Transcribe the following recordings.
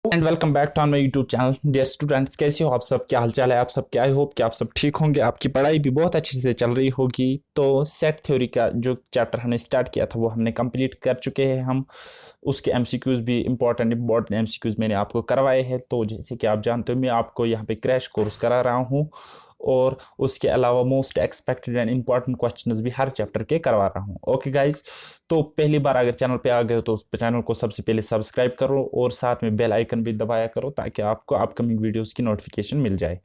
And welcome back to my YouTube channel. Dear students, कैसे हो आप सब? क्या हाल चाल है आप सब? क्या आई होप कि आप सब ठीक होंगे, आपकी पढ़ाई भी बहुत अच्छे से चल रही होगी। तो सेट थ्योरी का जो चैप्टर हमने स्टार्ट किया था वो हमने कंप्लीट कर चुके हैं हम। उसके एमसीक्यूज भी इंपॉर्टेंट एमसीक्यूज मैंने आपको करवाए हैं। तो जैसे कि आप जानते हो मैं आपको यहाँ पे क्रैश कोर्स करा रहा हूँ और उसके अलावा most expected and important questions भी हर चैप्टर के करवा रहा हूँ। ओके गाइज, तो पहली बार अगर चैनल पे आ गए हो तो उस चैनल को सबसे पहले सब्सक्राइब करो और साथ में बेल आइकन भी दबाया करो ताकि आपको अपकमिंग वीडियोस की नोटिफिकेशन मिल जाए।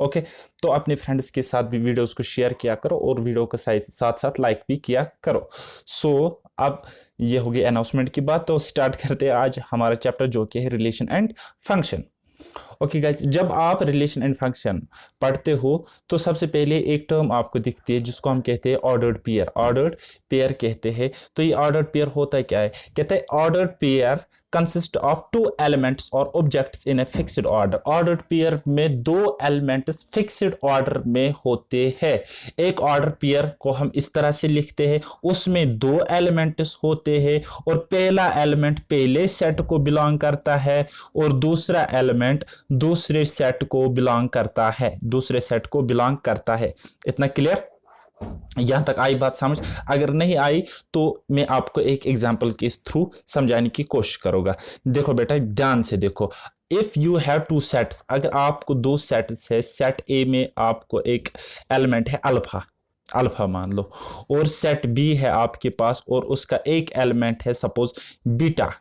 ओके, तो अपने फ्रेंड्स के साथ भी वीडियोस को शेयर किया करो और वीडियो के साथ साथ लाइक भी किया करो। अब ये होगी अनाउंसमेंट की बात, तो स्टार्ट करते हैं आज हमारा चैप्टर जो कि है relation and function. Okay guys, जब आप रिलेशन एंड फंक्शन पढ़ते हो तो सबसे पहले एक टर्म आपको दिखती है जिसको हम कहते हैं ऑर्डर्ड पेयर। ऑर्डर्ड पेयर कहते हैं। तो ये ऑर्डर्ड पेयर होता है क्या है? कहते हैं ordered pair consist of two elements और objects in a fixed order. Ordered pair में दो एलिमेंट्स फिक्स्ड ऑर्डर में होते हैं। एक ऑर्डर पेयर को हम इस तरह से लिखते हैं, उसमें दो एलिमेंट्स होते हैं और पहला एलिमेंट पहले सेट को बिलोंग करता है और दूसरा एलिमेंट दूसरे सेट को बिलोंग करता है, दूसरे सेट को बिलोंग करता है। इतना क्लियर? यहां तक आई बात समझ? अगर नहीं आई तो मैं आपको एक एग्जांपल के थ्रू समझाने की कोशिश करूंगा। देखो बेटा, ध्यान से देखो। If you have two sets, अगर आपको दो सेट्स है, सेट ए में आपको एक एलिमेंट है अल्फा, अल्फा मान लो, और सेट बी है आपके पास और उसका एक एलिमेंट है सपोज बीटा।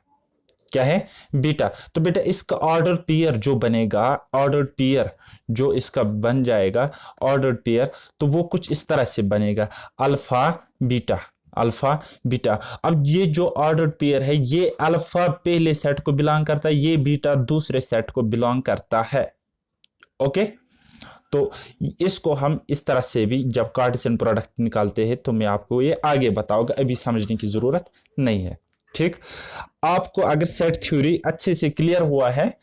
क्या है? बीटा। तो बेटा इसका ऑर्डर पेयर जो बनेगा, ऑर्डर पेयर जो इसका बन जाएगा ऑर्डर पेयर, तो वो कुछ इस तरह से बनेगा, अल्फा बीटा, अल्फा बीटा। अब ये जो ऑर्डर पेयर है ये अल्फा पहले सेट को बिलोंग करता है, ये बीटा दूसरे सेट को बिलोंग करता है। ओके, तो इसको हम इस तरह से भी जब कार्टेशियन प्रोडक्ट निकालते हैं तो मैं आपको ये आगे बताऊंगा, अभी समझने की जरूरत नहीं है। ठीक, आपको अगर सेट थ्योरी अच्छे से क्लियर हुआ है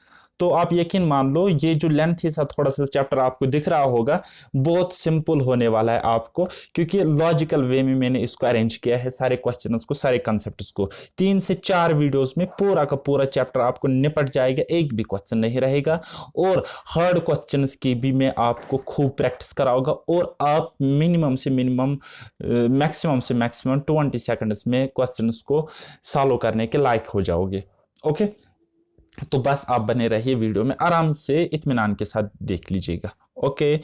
तो आप यकीन मान लो ये जो लेंथ सा थोड़ा सा चैप्टर आपको दिख रहा होगा बहुत सिंपल होने वाला है आपको, क्योंकि लॉजिकल वे में मैंने इसको अरेंज किया है, सारे क्वेश्चंस को, सारे कंसेप्ट्स को। 3 से 4 वीडियोस में पूरा का पूरा चैप्टर आपको निपट जाएगा, एक भी क्वेश्चन नहीं रहेगा। और हार्ड क्वेश्चंस की भी मैं आपको खूब प्रैक्टिस कराऊंगा और आप मिनिमम से मिनिमम मैक्सिमम से मैक्सिमम 20 सेकंड्स में क्वेश्चंस को सॉल्व करने के लायक हो जाओगे। ओके, तो बस आप बने रहिए वीडियो में, आराम से इत्मीनान के साथ देख लीजिएगा। ओके,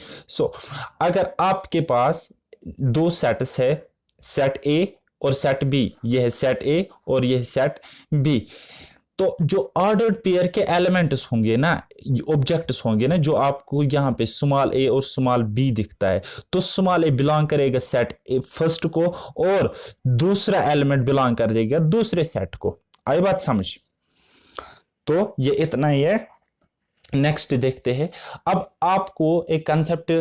अगर आपके पास दो सेट्स है, सेट ए और सेट बी, ये है सेट ए और ये है सेट बी, तो जो ऑर्डर्ड पेयर के एलिमेंट्स होंगे ना, ऑब्जेक्ट्स होंगे ना, जो आपको यहाँ पे स्मॉल ए और स्मॉल बी दिखता है, तो स्मॉल ए बिलोंग करेगा सेट ए फर्स्ट को और दूसरा एलिमेंट बिलोंग कर देगा दूसरे सेट को। आई बात समझ? तो ये इतना ही है। नेक्स्ट देखते हैं। अब आपको एक कंसेप्ट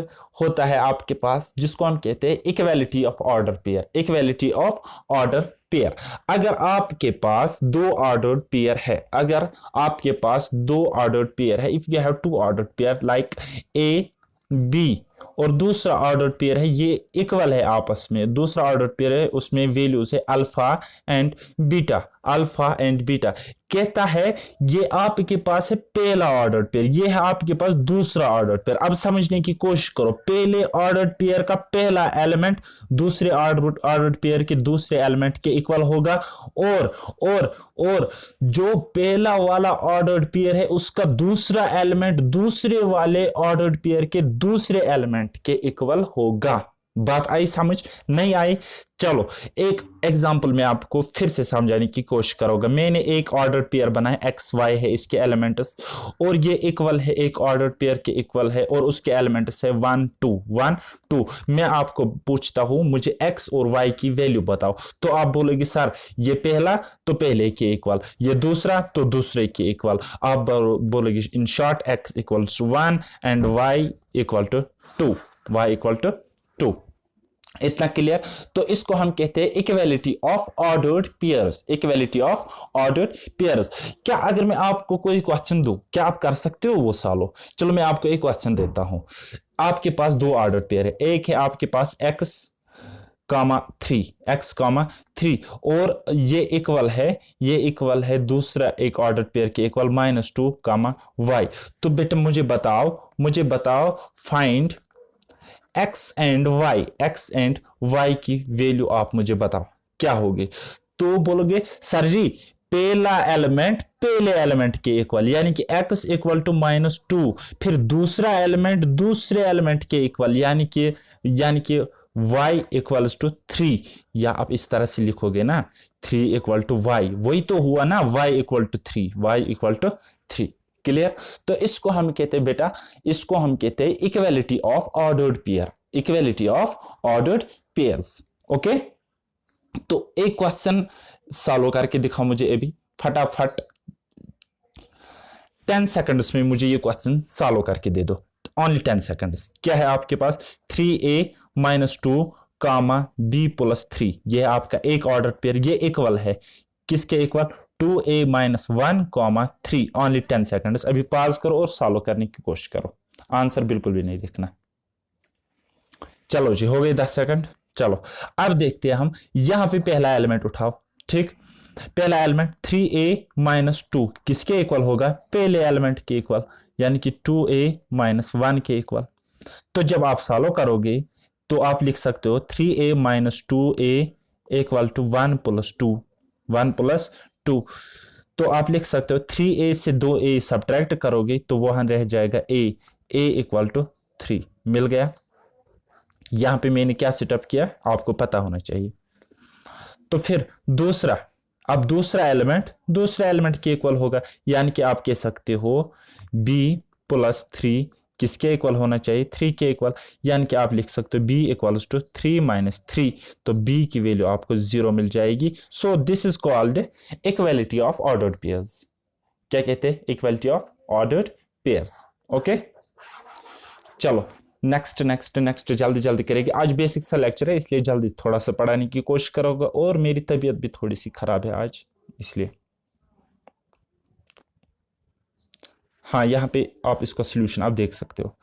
होता है आपके पास जिसको हम कहते हैं equality of order pair. Equality of order pair, अगर आपके पास दो ऑर्डर्ड पेयर है, अगर आपके पास दो ऑर्डर्ड पेयर है, if you have two ordered pair like A B और दूसरा ऑर्डर पेयर है ये इक्वल है आपस में, दूसरा ऑर्डर पेयर है उसमें वैल्यूज है alpha and beta, alpha and beta, कहता है ये आपके पास है पहला ऑर्डर पेयर, ये है आपके पास दूसरा ऑर्डर पेयर। अब समझने की कोशिश करो, पहले ऑर्डर पेयर का पहला एलिमेंट दूसरे ऑर्डर पेयर के दूसरे एलिमेंट के इक्वल होगा और जो पहला वाला ऑर्डर्ड पेयर है उसका दूसरा एलिमेंट दूसरे वाले ऑर्डर्ड पेयर के दूसरे एलिमेंट के इक्वल होगा। बात आई समझ? नहीं आई? चलो एक एग्जांपल में आपको फिर से समझाने की कोशिश करूंगा। मैंने एक ऑर्डर पेयर बनाया, एक्स वाई है इसके एलिमेंट्स और ये इक्वल है, एक ऑर्डर पेयर के इक्वल है और उसके एलिमेंट्स है 1 2 1 2। मैं आपको पूछता हूं मुझे एक्स और वाई की वैल्यू बताओ, तो आप बोलोगे सर ये पहला तो पहले के इक्वल, ये दूसरा तो दूसरे के इक्वल। आप बोलोगे in short x equals 1 and y equal to 2, y equal to 2। इतना क्लियर? तो इसको हम कहते हैं equality of ordered pairs, equality of ordered pairs. क्या अगर मैं आपको कोई क्वेश्चन दूं, क्या आप कर सकते हो वो सॉल्व? चलो मैं आपको एक क्वेश्चन देता हूं। आपके पास दो ऑर्डर पेयर है, एक है आपके पास एक्स कामा 3, x कामा 3, और ये इक्वल है दूसरा एक ऑर्डर पेयर के इक्वल -2 कामा y। तो बेटा मुझे बताओ फाइंड x एंड y की वैल्यू आप मुझे बताओ क्या होगी। तो बोलोगे सर जी पहले एलिमेंट के इक्वल, यानी कि x इक्वल टू -2, फिर दूसरा एलिमेंट दूसरे एलिमेंट के इक्वल, यानी कि y इक्वल्स टू 3, या आप इस तरह से लिखोगे ना 3 इक्वल टू y, वही तो हुआ ना y इक्वल टू 3। क्लियर। तो इसको हम कहते हैं बेटा, इसको हम कहते हैं equality of ordered pairs. Okay, तो एक क्वेश्चन सॉल्व करके दिखाओ मुझे अभी फटाफट, 10 सेकंड्स में मुझे ये क्वेश्चन सॉल्व करके दे दो, ओनली 10 सेकंड्स। क्या है आपके पास 3a - 2 कामा b + 3, ये आपका एक ऑर्डर पेयर, ये इक्वल है किसके इक्वल 2a - 1 कामा 3। ओनली 10 सेकंड्स, अभी पॉज करो और सॉल्व करने की कोशिश करो, आंसर बिल्कुल भी नहीं देखना। चलो जी, हो गए 10 सेकंड। चलो अब देखते हैं हम, यहां पे पहला एलिमेंट उठाओ। ठीक, पहला एलिमेंट 3a - 2 किसके इक्वल होगा, पहले एलिमेंट के इक्वल, यानी कि 2a - 1 के इक्वल। तो जब आप सॉल्व करोगे तो आप लिख सकते हो 3a - 2a इक्वल टू 1 + 2, 1 + 2। तो आप लिख सकते हो 3a से 2a सब्ट्रैक्ट करोगे तो वहां रह जाएगा a इक्वल टू 3। मिल गया। यहां पे मैंने क्या सेटअप किया आपको पता होना चाहिए। तो फिर दूसरा एलिमेंट के इक्वल होगा, यानी कि आप कह सकते हो b + 3 किसके इक्वल होना चाहिए, 3 के इक्वल, यानी कि आप लिख सकते हो b इक्वल्स टू 3 - 3, तो b की वैल्यू आपको 0 मिल जाएगी। So this is called equality of ordered pairs. क्या कहते हैं, equality of ordered pairs. Okay, चलो नेक्स्ट जल्दी करेंगे। आज बेसिक सा लेक्चर है, इसलिए जल्दी थोड़ा सा पढ़ाने की कोशिश करोगे, और मेरी तबीयत भी थोड़ी सी खराब है आज, इसलिए। हाँ, यहाँ पे आप इसका सॉल्यूशन आप देख सकते हो।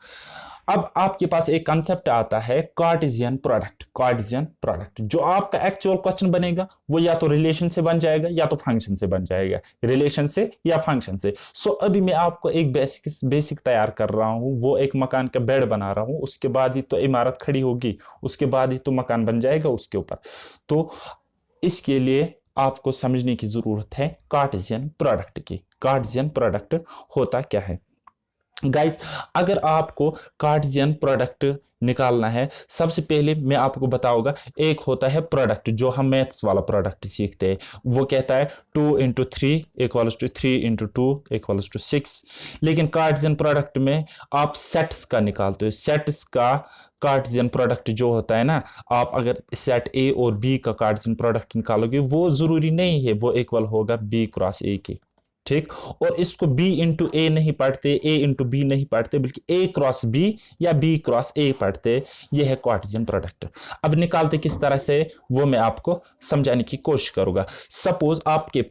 अब आपके पास एक कंसेप्ट आता है कार्टेशियन प्रोडक्ट। जो आपका एक्चुअल क्वेश्चन बनेगा वो या तो रिलेशन से बन जाएगा या तो फंक्शन से बन जाएगा, रिलेशन से या फंक्शन से। सो अभी मैं आपको एक बेसिक तैयार कर रहा हूँ, वो एक मकान का बेड बना रहा हूँ, उसके बाद ही तो इमारत खड़ी होगी, उसके बाद ही तो मकान बन जाएगा उसके ऊपर। तो इसके लिए आपको समझने की जरूरत है कार्टेशियन प्रोडक्ट की। कार्टेशियन प्रोडक्ट होता क्या है गाइस, अगर आपको कार्टेशियन प्रोडक्ट निकालना है, सबसे पहले मैं आपको बताऊंगा, एक होता है प्रोडक्ट जो हम मैथ्स वाला प्रोडक्ट सीखते हैं, वो कहता है 2 × 3 इक्वल्स टू 3 × 2 इक्वल्स टू 6। लेकिन कार्टेशियन प्रोडक्ट में आप सेट्स का निकालते हो, सेट्स का कार्टेशियन प्रोडक्ट जो होता है ना, आप अगर सेट ए और बी का कार्टेशियन प्रोडक्ट निकालोगे, वो जरूरी नहीं है वो इक्वल होगा b क्रॉस a के। ठीक, और इसको b × a नहीं पढ़ते, a × b नहीं पढ़ते, बल्कि a क्रॉस b या b क्रॉस a पढ़ते। ये है कार्टेशियन प्रोडक्ट। अब निकालते किस तरह से वो मैं आपको समझाने की कोशिश करूंगा। सपोज आपके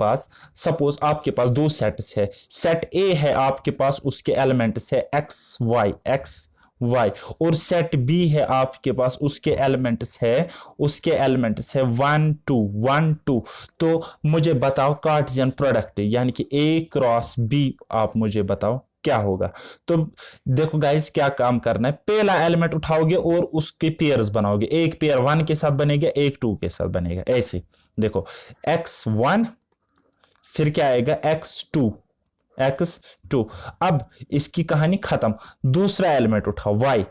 पास दो सेट्स है, सेट a है आपके पास, उसके एलिमेंट्स है x y, और सेट बी है आपके पास, उसके एलिमेंट्स है 1 2। तो मुझे बताओ कार्टेशियन प्रोडक्ट, यानी कि a क्रॉस b, आप मुझे बताओ क्या होगा। तो देखो गाइस, क्या काम करना है, पहला एलिमेंट उठाओगे और उसके पेयर्स बनाओगे, एक पेयर 1 के साथ बनेगा, एक 2 के साथ बनेगा। ऐसे देखो x1, फिर क्या आएगा x2। अब इसकी कहानी खत्म। दूसरा एलिमेंट उठाओ y,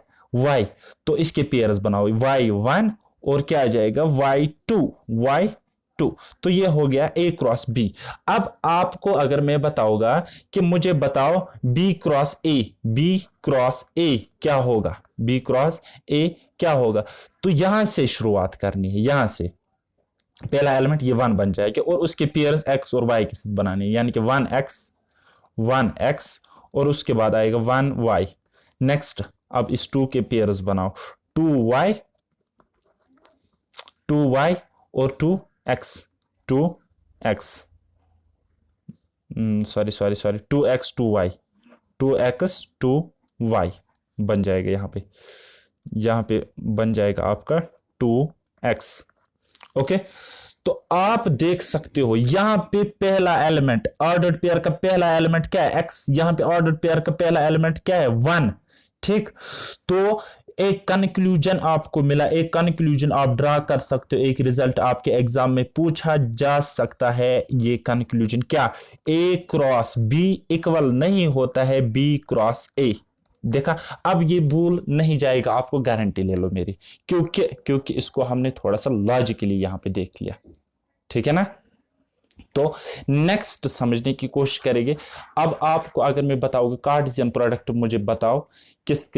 तो इसके पेयर्स बनाओ y1 और क्या आ जाएगा y2। तो ये हो गया a क्रॉस b। अब आपको अगर मैं बताऊंगा कि मुझे बताओ b क्रॉस a क्या होगा, b क्रॉस a क्या होगा, तो यहां से शुरुआत करनी है। यहां से पहला एलिमेंट ये 1 बन जाएगा और उसके पेयर्स x और y के साथ बनाने, यानी कि 1x और उसके बाद आएगा 1y। नेक्स्ट, अब इस 2 के पेयर्स बनाओ, 2y और 2x, सॉरी 2x 2y बन जाएगा। यहाँ पे बन जाएगा आपका 2 x। ओके, तो आप देख सकते हो यहां पे पहला एलिमेंट ऑर्डर्ड पेयर का पहला एलिमेंट क्या है, x। यहां पे ऑर्डर्ड पेयर का पहला एलिमेंट क्या है, 1। ठीक, तो एक कंक्लूजन आपको मिला, एक कंक्लूजन आप ड्रा कर सकते हो, एक रिजल्ट आपके एग्जाम में पूछा जा सकता है। ये कंक्लूजन क्या, ए क्रॉस बी इक्वल नहीं होता है बी क्रॉस ए। देखा, अब ये भूल नहीं जाएगा, आपको गारंटी ले लो मेरी, क्योंकि इसको हमने थोड़ा सा लॉजिकली यहां पे देख लिया। ठीक है ना, तो नेक्स्ट समझने की कोशिश करेंगे। अब आपको अगर मैं बताऊंगा कार्टेशियन प्रोडक्ट, मुझे बताओ किस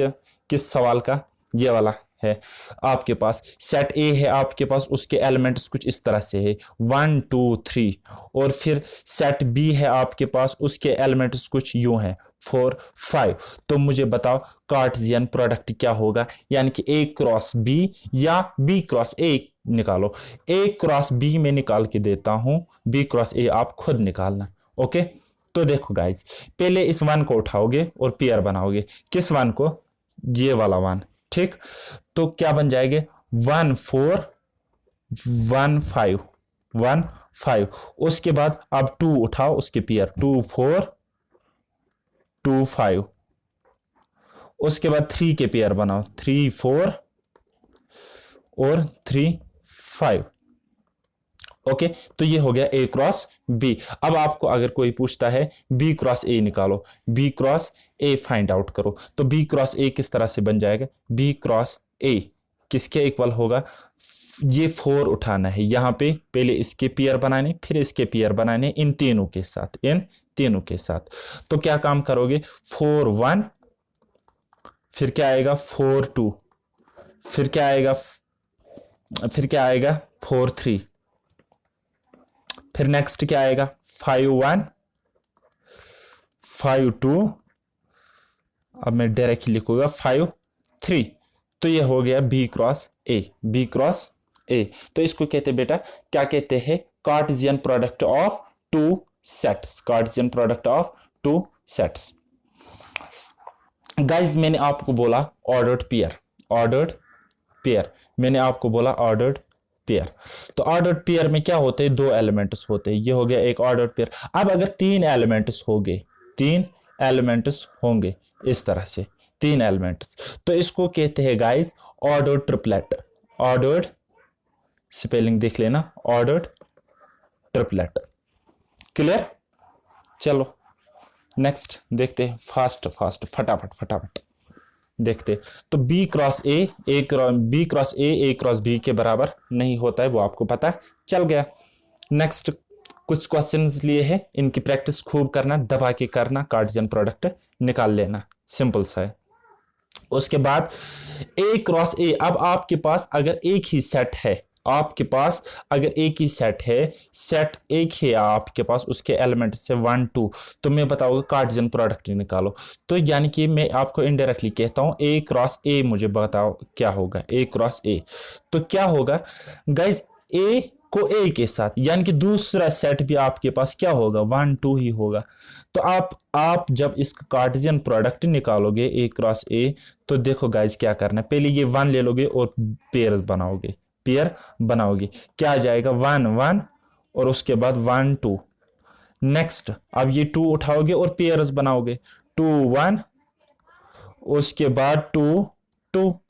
सवाल का, ये वाला है आपके पास। सेट ए है आपके पास, उसके एलिमेंट्स कुछ इस तरह से है 1 2 3, और फिर सेट बी है आपके पास, उसके एलिमेंट्स कुछ यूं हैं 4 5। तो मुझे बताओ कार्टेशियन प्रोडक्ट क्या होगा, यानी कि ए क्रॉस बी या बी क्रॉस ए निकालो। ए क्रॉस बी में निकाल के देता हूं, बी क्रॉस ए आप खुद निकालना। ओके, तो देखो गाइस, पहले इस वन को उठाओगे और पेयर बनाओगे। किस वन को, ये वाला वन। ठीक, तो क्या बन जाएंगे 1 4 1 5 1 5। उसके बाद अब 2 उठाओ, उसके पेयर 2 4 2 5। उसके बाद 3 के पेयर बनाओ 3 4 और 3 5। ओके, तो ये हो गया ए क्रॉस बी। अब आपको अगर कोई पूछता है बी क्रॉस ए निकालो, B cross A find out करो, तो बी क्रॉस ए किस तरह से बन जाएगा, बी क्रॉस ए किसके इक्वल होगा, ये 4 उठाना है यहां पे, पहले इसके पेयर बनाने फिर इसके पेयर बनाने, इन तीनों के साथ, इन तीनों के साथ। तो क्या काम करोगे, 4 1, फिर क्या आएगा 4 2, फिर क्या आएगा 4 3, फिर नेक्स्ट क्या आएगा 5 1 5 2, अब मैं डायरेक्टली लिखूंगा 5 3। तो ये हो गया B cross A, B cross A. तो इसको कहते हैं बेटा, क्या कहते हैं, Cartesian product of two sets, Cartesian product of two sets. Guys मैंने आपको बोला ऑर्डर्ड पेयर, ऑर्डर्ड पेयर, मैंने आपको बोला ऑर्डर्ड पेयर। तो ऑर्डर्ड पेयर में क्या होते हैं, 2 एलिमेंट्स होते हैं, ये हो गया एक ऑर्डर्ड पेयर। अब अगर 3 एलिमेंट्स हो गए, 3 एलिमेंट्स होंगे इस तरह से, 3 एलिमेंट्स, तो इसको कहते हैं guys ordered triplet. Ordered, spelling देख लेना, ऑर्डर्ड ट्रिपलेट। क्लियर, चलो नेक्स्ट देखते हैं, फास्ट फटाफट देखते। तो B cross A B cross A cross B के बराबर नहीं होता है, वो आपको पता चल गया। नेक्स्ट कुछ क्वेश्चंस लिए हैं, इनकी प्रैक्टिस खूब करना, दबा के करना, कार्टेशियन प्रोडक्ट निकाल लेना, सिंपल सा है। उसके बाद ए क्रॉस ए, अब आपके पास अगर एक ही सेट है, आपके पास अगर एक ही सेट है, सेट एक है आपके पास, उसके एलिमेंट से 1 2, तो मैं बताऊंगा कार्टेशियन प्रोडक्ट निकालो। तो यानी कि मैं आपको इनडायरेक्टली कहता हूं ए क्रॉस ए, मुझे बताओ क्या होगा ए क्रॉस ए। तो क्या होगा गाइज, ए को ए के साथ, यानी कि दूसरा सेट भी आपके पास क्या होगा 1 2 ही होगा। तो आप जब इसका कार्टेशियन प्रोडक्ट निकालोगे ए क्रॉस ए, तो देखो गाइज क्या करना है, पहले ये 1 ले लोगे और पेयर बनाओगे, क्या आ जाएगा 1 1, और उसके बाद 1 2। नेक्स्ट अब ये 2 उठाओगे और पेयर्स बनाओगे, 2 1, उसके बाद 2 2।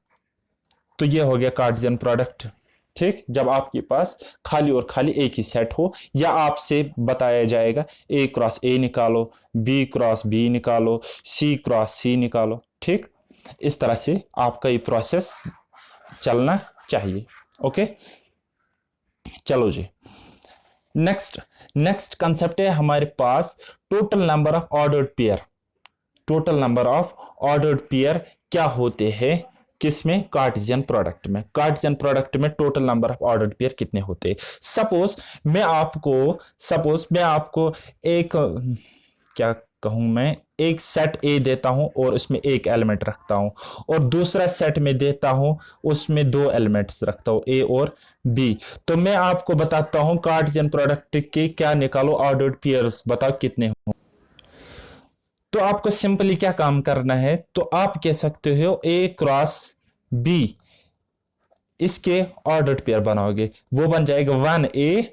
तो ये हो गया कार्टेशियन प्रोडक्ट। ठीक, जब आपके पास खाली और खाली एक ही सेट हो, या आपसे बताया जाएगा ए क्रॉस ए निकालो, बी क्रॉस बी निकालो, सी क्रॉस सी निकालो। ठीक, इस तरह से आपका ये प्रोसेस चलना चाहिए। ओके, चलो जी, नेक्स्ट कंसेप्ट है हमारे पास total number of ordered pair. Total number of ordered pair क्या होते हैं, किसमें, कार्टेशियन प्रोडक्ट में। कार्टेशियन प्रोडक्ट में total number of ordered pair कितने होते हैं। सपोज मैं आपको एक, क्या कहूं मैं, एक सेट ए देता हूं और उसमें एक एलिमेंट रखता हूं, और दूसरा सेट में देता हूं उसमें 2 एलिमेंट्स रखता हूं ए और बी। तो मैं आपको बताता हूं कार्टेशियन प्रोडक्ट के क्या निकालो ऑर्डर्ड पेयर्स, बताओ कितने हो। तो आपको सिंपली क्या काम करना है, तो आप कह सकते हो ए क्रॉस बी, इसके ऑर्डर्ड पेयर बनाओगे, वो बन जाएगा 1A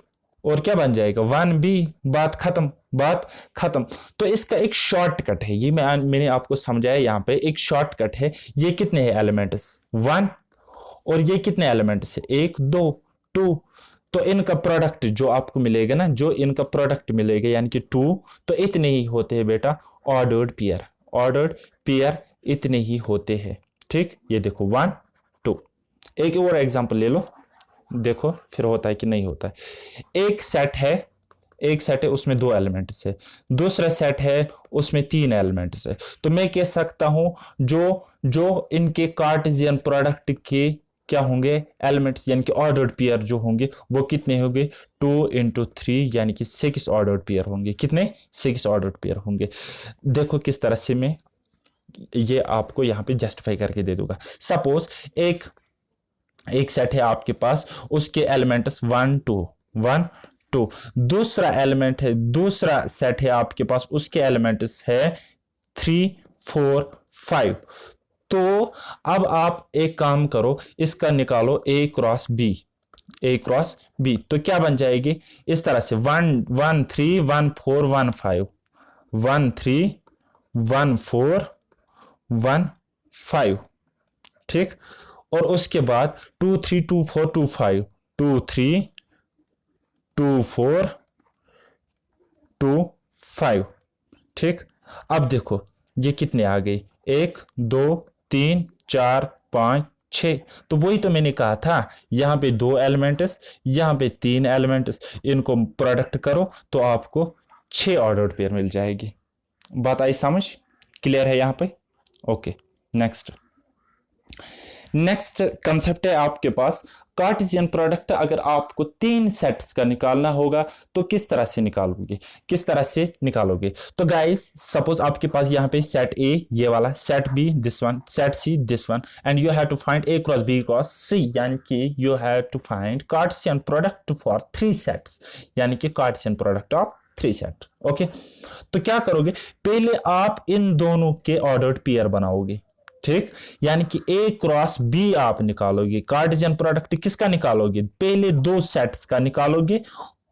और क्या बन जाएगा 1B। बात खत्म, बात खत्म। तो इसका एक शॉर्टकट है, ये मैंने आपको समझाया, यहाँ पे एक शॉर्टकट है। ये कितने हैं एलिमेंट्स 1, और ये कितने एलिमेंट्स है 1 2 2। तो इनका प्रोडक्ट जो आपको मिलेगा ना, जो इनका प्रोडक्ट मिलेगा यानी कि 2, तो इतने ही होते हैं बेटा ऑर्डर्ड पेयर। ऑर्डर्ड पेयर इतने ही होते हैं। ठीक, ये देखो 1 2। एक और एग्जांपल ले लो, देखो फिर होता है कि नहीं होता है। एक सेट है उसमें 2 एलिमेंट्स है, दूसरा सेट है उसमें 3 एलिमेंट्स है। तो मैं कह सकता हूं जो जो इनके कार्टेशियन प्रोडक्ट के क्या होंगे एलिमेंट्स यानी कि ऑर्डर्ड पेयर जो होंगे वो कितने होंगे 2 × 3 यानी कि 6 ऑर्डर्ड पेयर होंगे। कितने 6 ऑर्डर्ड पेयर होंगे। देखो किस तरह से मैं ये आपको यहाँ पे जस्टिफाई करके दे दूंगा। सपोज एक सेट है आपके पास, उसके एलिमेंट्स 1 2। दूसरा एलिमेंट है, दूसरा सेट है आपके पास, उसके एलिमेंट्स है 3 4 5। तो अब आप एक काम करो, इसका निकालो A क्रॉस B। तो क्या बन जाएगी इस तरह से 1 1 3 1 4 1 5 1 3 1 4 1 5। ठीक, और उसके बाद 2 3 2 4 2 5 2 3 2 4 2 5। ठीक, अब देखो ये कितने आ गए 1 2 3 4 5 6। तो वही तो मैंने कहा था, यहां पे 2 एलिमेंट्स, यहां पे 3 एलिमेंट्स, इनको प्रोडक्ट करो तो आपको 6 ऑर्डर्ड पेयर मिल जाएगी। बात आई समझ, क्लियर है यहां पे। ओके, नेक्स्ट कंसेप्ट है आपके पास कार्टेशियन प्रोडक्ट। अगर आपको 3 सेट्स का निकालना होगा तो किस तरह से निकालोगे। तो गाइस सपोज आपके पास यहाँ पे सेट ए ये वाला, set B this one, set C this one, and you have to find A cross B cross C, यानी कि you have to find Cartesian product for 3 sets, यानी कि Cartesian product of 3 set. Okay, तो क्या करोगे, पहले आप इन दोनों के ऑर्डर्ड पेयर बनाओगे। ठीक, यानी कि A क्रॉस B आप निकालोगे। कार्टेशियन प्रोडक्ट किसका निकालोगे, पहले 2 सेट्स का निकालोगे,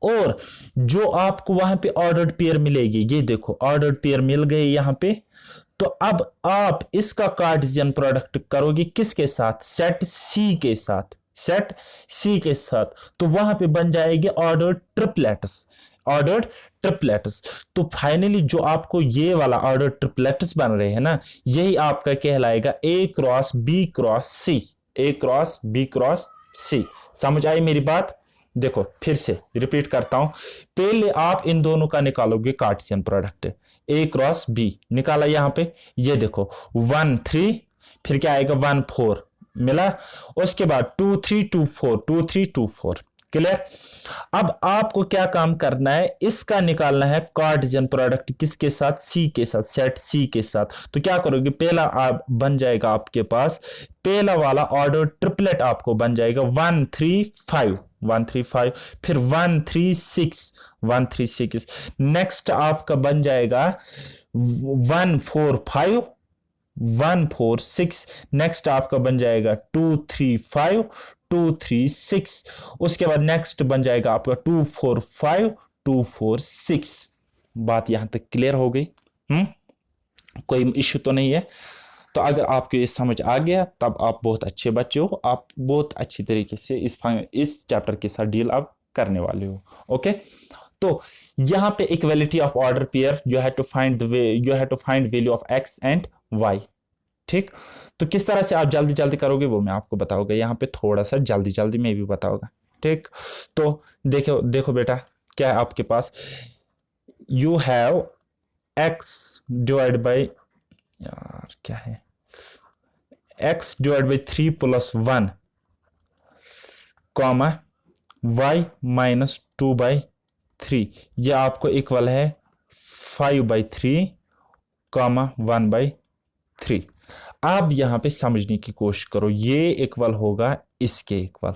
और जो आपको वहां पे ऑर्डर्ड पेयर मिलेगी, ये देखो ऑर्डर्ड पेयर मिल गए यहां पे। तो अब आप इसका कार्टेशियन प्रोडक्ट करोगे किसके साथ, सेट C के साथ, सेट C के साथ। तो वहां पे बन जाएंगे ऑर्डर्ड ट्रिपलेट्स। तो फाइनली जो आपको ये वाला ऑर्डर ट्रिपलेट्स बन रहे हैं ना, यही आपका कहलाएगा A cross B cross C, A cross B cross C। समझ आई मेरी बात। देखो फिर से रिपीट करता हूं, पहले आप इन दोनों का निकालोगे Cartesian product, A cross B निकाला यहां पे, ये देखो 1 3, फिर क्या आएगा 1 4 मिला, उसके बाद 2 3 2 4 2 3 2 4। क्लियर। अब आपको क्या काम करना है, इसका निकालना है कार्टेशियन प्रोडक्ट किसके साथ, सी के साथ, सेट सी के साथ। तो क्या करोगे, पहला आप बन जाएगा आपके पास, पहला वाला ऑर्डर ट्रिपलेट आपको बन जाएगा 1 3 5 1 3 5, फिर 1 3 6 1 3 6। नेक्स्ट आपका बन जाएगा 1 4 5 1 4 6। नेक्स्ट आपका बन जाएगा 2 3 5 2 3 6। उसके बाद नेक्स्ट बन जाएगा आपका 2 4 5 2 4 6। बात यहां तक क्लियर हो गई। कोई इश्यू तो नहीं है। तो अगर आपको ये समझ आ गया तब आप बहुत अच्छे बच्चे हो, आप बहुत अच्छी तरीके से इस चैप्टर के साथ डील आप करने वाले हो। ओके, तो यहां पे equality of order pair, you have to find value of x and y. ठीक, तो किस तरह से आप जल्दी जल्दी करोगे वो मैं आपको बताऊंगा, यहाँ पे थोड़ा सा जल्दी जल्दी मैं भी बताऊंगा। ठीक, तो देखो बेटा क्या है आपके पास, you have X divide by, यार क्या है, X divide by 3 + 1 comma Y -2/3, यह आपको इक्वल है 5/3 कॉमा 1/3। आप यहां पे समझने की कोशिश करो, ये इक्वल होगा इसके इक्वल,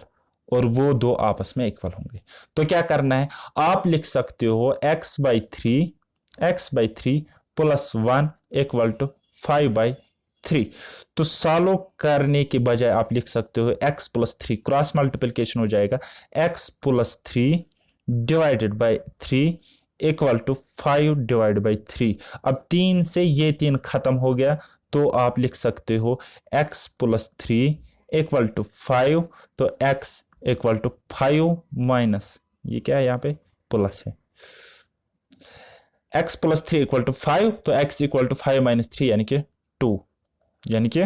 और वो दो आपस में इक्वल होंगे। तो क्या करना है, आप लिख सकते हो x/3 + 1 = 5/3 3। तो सॉल्व करने के बजाय आप लिख सकते हो x प्लस 3, क्रॉस मल्टीप्लिकेशन हो जाएगा, x plus 3 divided by 3 equal to 5 divide by 3। अब 3 से ये 3 खत्म हो गया, तो आप लिख सकते हो x प्लस 3 इक्वल टू 5, तो x इक्वल टू 5 माइनस, ये क्या है यहाँ पे प्लस है, x प्लस 3 इक्वल टू 5, तो x इक्वल टू 5 माइनस 3 यानी कि 2, यानी कि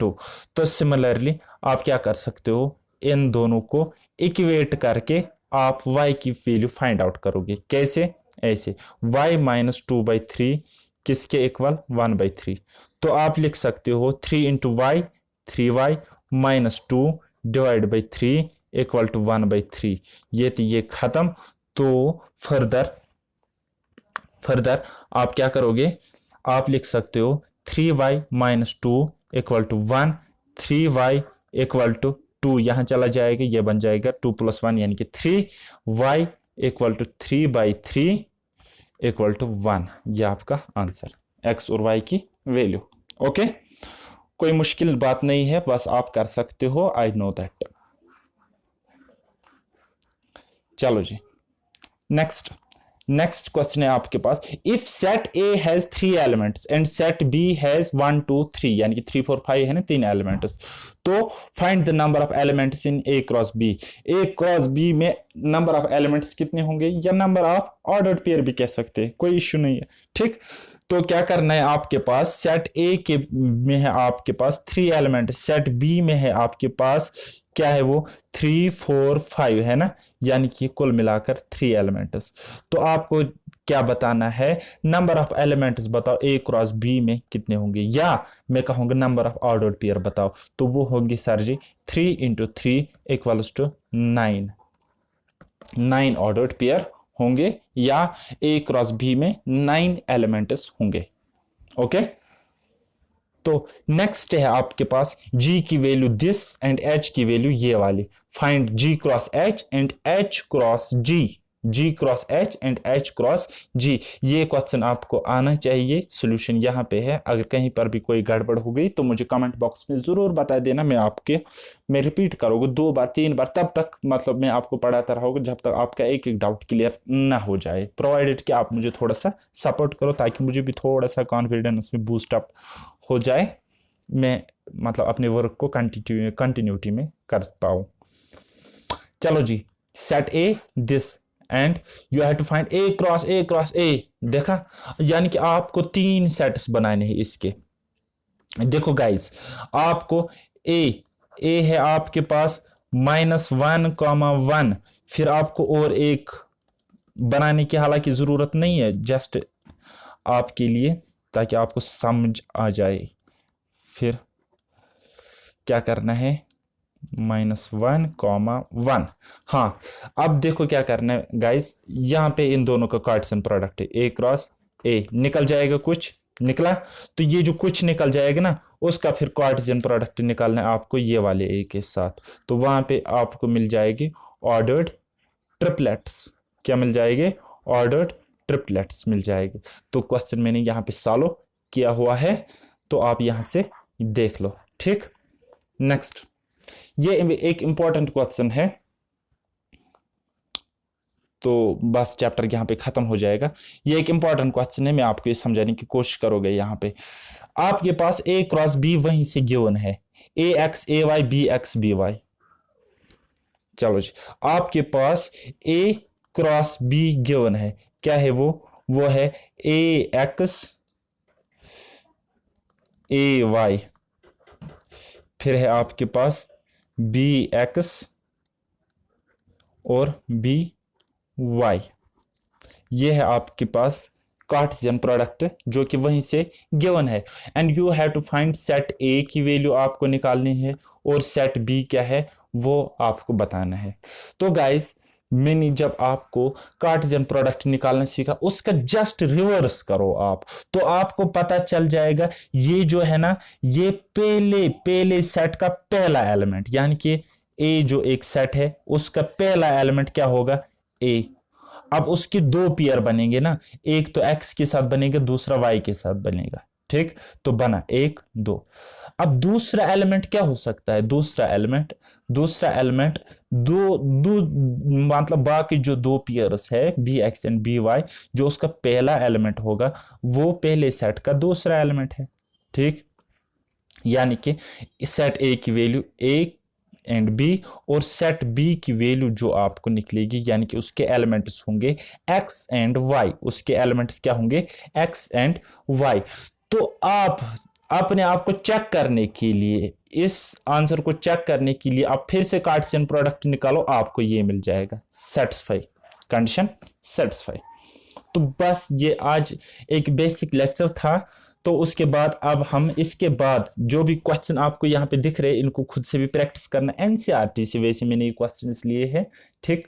2। तो सिमिलरली आप क्या कर सकते हो, इन दोनों को इक्वेट करके आप y की वैल्यू फाइंड आउट करोगे। कैसे? ऐसे y माइनस 2/3 किसके इक्वल 1/3। तो आप लिख सकते हो 3 into y 3y minus 2 divide by 3 equal to 1/3। ये खत्म। तो फर्दर आप क्या करोगे, आप लिख सकते हो 3y minus 2 equal to 1, 3y equal to 2 यहाँ चला जाएगा, ये बन जाएगा 2 प्लस 1 यानी कि 3y equal to 3/3 equal to 1। ये आपका आंसर x और y की वैल्यू। ओके, कोई मुश्किल बात नहीं है, बस आप कर सकते हो, आई नो दैट। चलो जी, नेक्स्ट क्वेश्चन है आपके पास, if set A has 3 elements and set B has 1 2 3, यानी कि 3 4 5 है ना, 3 एलिमेंट्स, तो find the number of elements in A cross B. A cross B में नंबर ऑफ एलिमेंट्स कितने होंगे, या नंबर ऑफ ऑर्डर्ड पेयर भी कह सकते हैं, कोई इश्यू नहीं है। ठीक, तो क्या करना है, आपके पास सेट ए के में है आपके पास 3 एलिमेंट, सेट बी में है आपके पास क्या है वो 3 4 5 है ना, यानी कि कुल मिलाकर 3 एलिमेंट्स। तो आपको क्या बताना है, नंबर ऑफ एलिमेंट्स बताओ ए क्रॉस बी में कितने होंगे, या मैं कहूंगा नंबर ऑफ ऑर्डर्ड पेयर बताओ, तो वो होंगे sir ji 3 into 3 equals to 9, 9 ordered pair होंगे, या ए क्रॉस बी में 9 एलिमेंट्स होंगे। ओके, तो नेक्स्ट है आपके पास g की वैल्यू दिस एंड h की वैल्यू ये वाली, find g cross h and h cross g, g cross h and h cross g। ये क्वेश्चन आपको आना चाहिए, सॉल्यूशन यहाँ पे है। अगर कहीं पर भी कोई गड़बड़ हो गई तो मुझे कमेंट बॉक्स में जरूर बता देना, मैं रिपीट करूँगा 2 बार 3 बार, तब तक मतलब मैं आपको पढ़ाता रहूँगा जब तक आपका एक एक डाउट क्लियर ना हो जाए, प्रोवाइडेड कि आप मुझे थोड़ा सा सपोर्ट करो, ताकि मुझे भी थोड़ा सा कॉन्फिडेंस में बूस्ट अप हो जाए, मैं मतलब अपने वर्क को कंटिन्यूटी में कर पाऊँ। चलो जी, set A this and you have to find A cross A. देखा, यानी कि आपको 3 सेट्स बनाने हैं इसके। देखो गाइस, आपको ए है आपके पास -1, फिर आपको और एक बनाने की हालांकि जरूरत नहीं है, जस्ट आपके लिए ताकि आपको समझ आ जाए। फिर क्या करना है, -1, हाँ। अब देखो क्या करना है गाइस, यहाँ पे इन दोनों का कार्टेशियन प्रोडक्ट है, ए क्रॉस ए, निकल जाएगा, कुछ निकला, तो ये जो कुछ निकल जाएगा ना, उसका फिर कार्टेशियन प्रोडक्ट निकालना है आपको ये वाले ए के साथ। तो वहां पे आपको मिल जाएगी ऑर्डर्ड ट्रिपलेट्स, क्या मिल जाएगी, ऑर्डर्ड ट्रिपलेट्स मिल जाएगी। तो क्वेश्चन मैंने यहाँ पे सॉल्व किया हुआ है, तो आप यहाँ से देख लो। ठीक, नेक्स्ट, ये एक इंपॉर्टेंट क्वेश्चन है, तो बस चैप्टर यहाँ पे खत्म हो जाएगा। ये एक इंपॉर्टेंट क्वेश्चन है, मैं आपको ये समझाने की कोशिश करोगे। यहाँ पे आपके पास ए क्रॉस बी वहीं से गिवन है, A X A Y B X B Y. चलो जी, आपके पास ए क्रॉस बी गिवन है, क्या है वो है ए एक्स ए वाई, फिर है आपके पास बी एक्स और बी वाई। ये है आपके पास कार्टेशियन प्रोडक्ट जो कि वहीं से गिवन है, and you have to find set A की वैल्यू आपको निकालनी है, और सेट बी क्या है वो आपको बताना है। तो गाइस, मैंने जब आपको कार्टेशियन प्रोडक्ट निकालना सीखा, उसका जस्ट रिवर्स करो आप, तो आपको पता चल जाएगा ये जो है ना, ये पहले सेट का पहला एलिमेंट, यानी कि ए जो एक सेट है उसका पहला एलिमेंट क्या होगा, ए। अब उसके 2 पेयर बनेंगे ना, एक तो x के साथ बनेगा, दूसरा y के साथ बनेगा। ठीक, तो बना 1 2। अब दूसरा एलिमेंट क्या हो सकता है? दूसरा एलिमेंट दो दो मतलब बाकी जो दो पेयर्स है B x and B y, जो उसका पहला एलिमेंट होगा वो पहले सेट का दूसरा एलिमेंट है। ठीक, यानी कि सेट ए की वैल्यू ए एंड बी, और सेट बी की वैल्यू जो आपको निकलेगी यानी कि उसके एलिमेंट्स होंगे एक्स एंड वाई, उसके एलिमेंट्स क्या होंगे? X and y. तो आप अपने आप को चेक करने के लिए, इस आंसर को चेक करने के लिए आप फिर से कार्टेशियन प्रोडक्ट निकालो, आपको ये मिल जाएगा, सेटिस्फाई, कंडीशन सेटिस्फाई। तो बस ये आज एक बेसिक लेक्चर था। तो उसके बाद अब हम इसके बाद जो भी क्वेश्चन आपको यहाँ पे दिख रहे हैं इनको खुद से भी प्रैक्टिस करना, एनसीईआरटी से वैसे मैंने ये क्वेश्चंस लिए हैं। ठीक,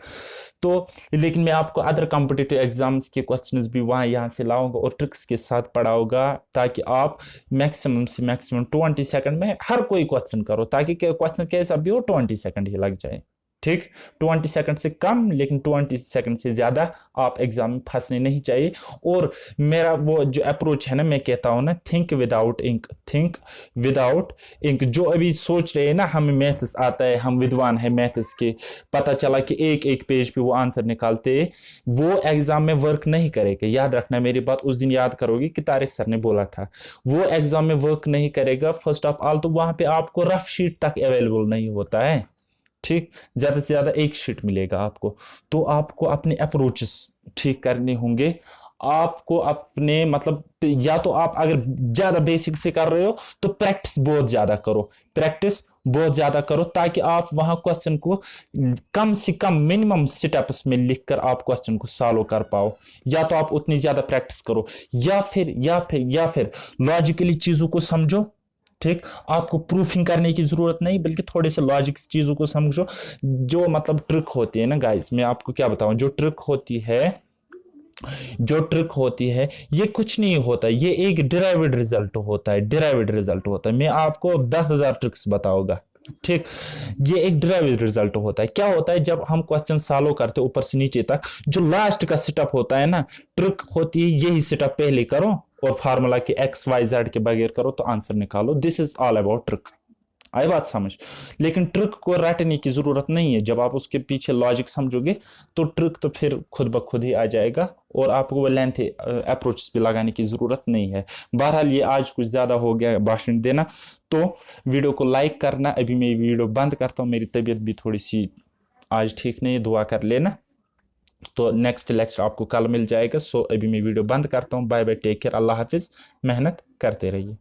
तो लेकिन मैं आपको अदर कॉम्पिटिटिव एग्जाम्स के क्वेश्चंस भी वहाँ यहाँ से लाऊंगा और ट्रिक्स के साथ पढ़ाऊंगा, ताकि आप मैक्सिमम से मैक्सिमम 20 सेकंड में हर कोई क्वेश्चन करो, ताकि क्वेश्चन कैसा भी हो 20 सेकंड ही लग जाए। ठीक, 20 सेकंड से कम लेकिन 20 सेकंड से ज़्यादा आप एग्जाम में फंसने नहीं चाहिए। और मेरा वो जो अप्रोच है ना, मैं कहता हूँ ना, think without ink, think without ink. जो अभी सोच रहे हैं ना हमें मैथ्स आता है, हम विद्वान है मैथ्स के, पता चला कि एक एक पेज पे वो आंसर निकालते, वो एग्जाम में वर्क नहीं करेगा। याद रखना मेरी बात, उस दिन याद करोगे कि तारिक सर ने बोला था, वो एग्जाम में वर्क नहीं करेगा। फर्स्ट ऑफ ऑल तो वहां पे आपको रफ शीट तक अवेलेबल नहीं होता है। ठीक, ज्यादा से ज्यादा एक शीट मिलेगा आपको। तो आपको अपने अप्रोचेस ठीक करने होंगे, आपको अपने मतलब, या तो आप अगर ज्यादा बेसिक से कर रहे हो तो प्रैक्टिस बहुत ज्यादा करो, प्रैक्टिस बहुत ज्यादा करो, ताकि आप वहां क्वेश्चन को कम से कम मिनिमम स्टेप्स में लिखकर आप क्वेश्चन को सॉल्व कर पाओ। या तो आप उतनी ज्यादा प्रैक्टिस करो, या फिर लॉजिकली चीजों को समझो। ठीक, आपको प्रूफिंग करने की जरूरत नहीं, बल्कि थोड़े से लॉजिक चीजों को समझो। जो मतलब ट्रिक होती है ना गाइस, मैं आपको क्या बताऊं, जो ट्रिक होती है ये कुछ नहीं होता, ये एक डिराइव्ड रिजल्ट होता है, डिराइव्ड रिजल्ट होता है। मैं आपको 10,000 ट्रिक्स बताऊंगा। ठीक, ये एक डिराइव्ड रिजल्ट होता है। क्या होता है, जब हम क्वेश्चन सॉल्व करते ऊपर से नीचे तक, जो लास्ट का सेटअप होता है ना, ट्रिक होती है यही सेटअप पहले करो और फार्मूला के एक्स वाई जेड के बगैर करो तो आंसर निकालो। This is all about trick. आई बात समझ? लेकिन ट्रिक को रटने की जरूरत नहीं है, जब आप उसके पीछे लॉजिक समझोगे तो ट्रिक तो फिर खुद ब खुद ही आ जाएगा, और आपको वो लेंथ अप्रोच भी लगाने की जरूरत नहीं है। बहरहाल ये आज कुछ ज्यादा हो गया भाषण देना, तो वीडियो को लाइक करना। अभी मैं वीडियो बंद करता हूँ, मेरी तबीयत भी थोड़ी सी आज ठीक नहीं है, दुआ कर लेना। तो नेक्स्ट लेक्चर आपको कल मिल जाएगा। सो अभी मैं वीडियो बंद करता हूँ। बाय बाय, टेक केयर, अल्लाह हाफिज, मेहनत करते रहिए।